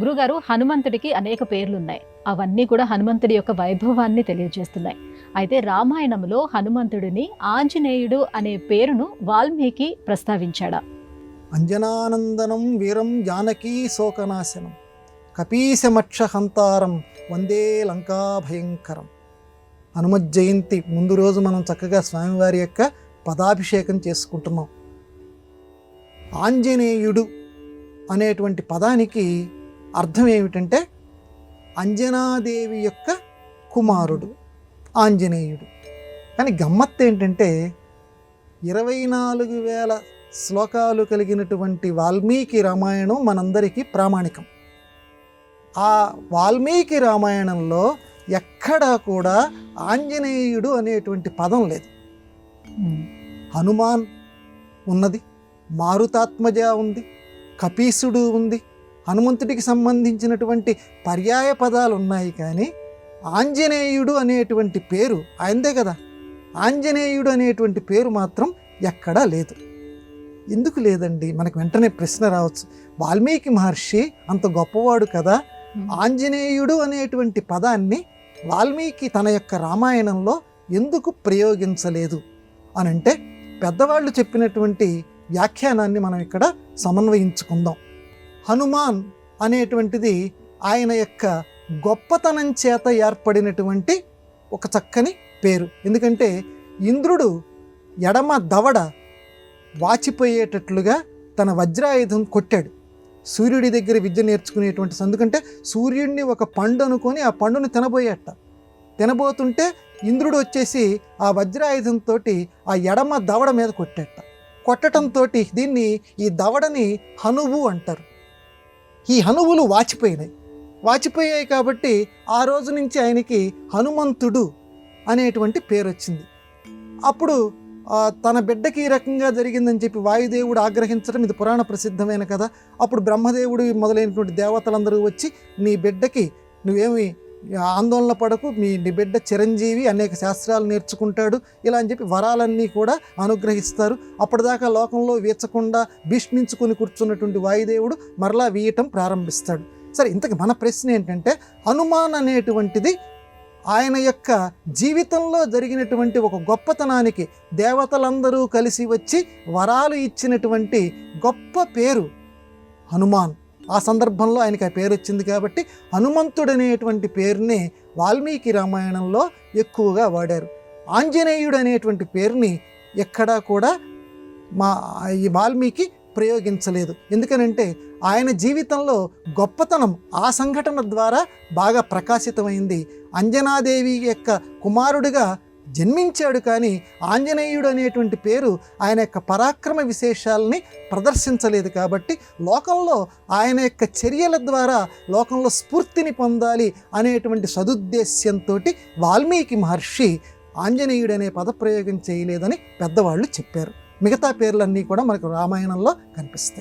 గురుగారు, హనుమంతుడికి అనేక పేర్లున్నాయి. అవన్నీ కూడా హనుమంతుడి యొక్క వైభవాన్ని తెలియజేస్తున్నాయి. అయితే రామాయణంలో హనుమంతుడిని ఆంజనేయుడు అనే పేరును వాల్మీకి ప్రస్తావించాడా? అంజనానందనం వీరం జానకీ శోకనాశనం కపీశమక్ష హంతారం వందే లంకా భయంకరం. హనుమత్ జయంతి ముందు రోజు మనం చక్కగా స్వామివారి యొక్క పదాభిషేకం చేసుకుంటున్నాం. ఆంజనేయుడు అనేటువంటి పదానికి అర్థం ఏమిటంటే అంజనాదేవి యొక్క కుమారుడు ఆంజనేయుడు. కానీ గమ్మత్తు ఏంటంటే 24,000 శ్లోకాలు కలిగినటువంటి వాల్మీకి రామాయణం మనందరికీ ప్రామాణికం. ఆ వాల్మీకి రామాయణంలో ఎక్కడా కూడా ఆంజనేయుడు అనేటువంటి పదం లేదు. హనుమాన్ ఉన్నది, మారుతాత్మజ ఉంది, కపీసుడు ఉంది, హనుమంతుడికి సంబంధించినటువంటి పర్యాయ పదాలు ఉన్నాయి. కానీ ఆంజనేయుడు అనేటువంటి పేరు ఆయనదే కదా. ఆంజనేయుడు అనేటువంటి పేరు మాత్రం ఎక్కడా లేదు. ఎందుకు లేదండి? మనకు వెంటనే ప్రశ్న రావచ్చు. వాల్మీకి మహర్షి అంత గొప్పవాడు కదా, ఆంజనేయుడు అనేటువంటి పదాన్ని వాల్మీకి తన యొక్క రామాయణంలో ఎందుకు ప్రయోగించలేదు అని అంటే పెద్దవాళ్ళు చెప్పినటువంటి వ్యాఖ్యానాన్ని మనం ఇక్కడ సమన్వయించుకుందాం. హనుమాన్ అనేటువంటిది ఆయన యొక్క గొప్పతనం చేత ఏర్పడినటువంటి ఒక చక్కని పేరు. ఎందుకంటే ఇంద్రుడు ఎడమ దవడ వాచిపోయేటట్లుగా తన వజ్రాయుధం కొట్టాడు సూర్యుడి దగ్గర విద్య నేర్చుకునేటువంటి. ఎందుకంటే సూర్యుడిని ఒక పండు అనుకొని ఆ పండును తినబోతుంటే ఇంద్రుడు వచ్చేసి ఆ వజ్రాయుధంతో ఆ ఎడమ దవడ మీద కొట్టడంతో ఈ దవడని హనువు అంటారు. ఈ హనువులు వాచిపోయాయి కాబట్టి ఆ రోజు నుంచి ఆయనకి హనుమంతుడు అనేటువంటి పేరు వచ్చింది. అప్పుడు తన బిడ్డకి ఈ రకంగా జరిగిందని చెప్పి వాయుదేవుడు ఆగ్రహించడం ఇది పురాణ ప్రసిద్ధమైన కదా. అప్పుడు బ్రహ్మదేవుడు మొదలైనటువంటి దేవతలందరూ వచ్చి నీ బిడ్డకి నువ్వేమి ఆందోళన పడకు, నీ బిడ్డ చిరంజీవి, అనేక శాస్త్రాలు నేర్చుకుంటాడు, ఇలా అని చెప్పి వరాలన్నీ కూడా అనుగ్రహిస్తారు. అప్పటిదాకా లోకంలో వీచకుండా భీష్మించుకొని కూర్చున్నటువంటి వాయుదేవుడు మరలా వీయటం ప్రారంభిస్తాడు. సరే, ఇంతకు మన ప్రశ్న ఏంటంటే హనుమాన్ అనేటువంటిది ఆయన యొక్క జీవితంలో జరిగినటువంటి ఒక గొప్పతనానికి దేవతలందరూ కలిసి వచ్చి వరాలు ఇచ్చినటువంటి గొప్ప పేరు హనుమాన్. ఆ సందర్భంలో ఆయనకి ఆ పేరు వచ్చింది కాబట్టి హనుమంతుడు అనేటువంటి పేరుని వాల్మీకి రామాయణంలో ఎక్కువగా వాడారు. ఆంజనేయుడు అనేటువంటి పేరుని ఎక్కడా కూడా ఈ వాల్మీకి ప్రయోగించలేదు. ఎందుకనంటే ఆయన జీవితంలో గొప్పతనం ఆ సంఘటన ద్వారా బాగా ప్రకాశితమైంది. అంజనాదేవి యొక్క కుమారుడిగా జన్మించాడు, కానీ ఆంజనేయుడు అనేటువంటి పేరు ఆయన యొక్క పరాక్రమ విశేషాలని ప్రదర్శించలేదు. కాబట్టి లోకంలో ఆయన యొక్క చర్యల ద్వారా లోకంలో స్ఫూర్తిని పొందాలి అనేటువంటి సదుద్దేశ్యంతో వాల్మీకి మహర్షి ఆంజనేయుడు అనే పదప్రయోగం చేయలేదని పెద్దవాళ్ళు చెప్పారు. మిగతా పేర్లన్నీ కూడా మనకు రామాయణంలో కనిపిస్తాయి.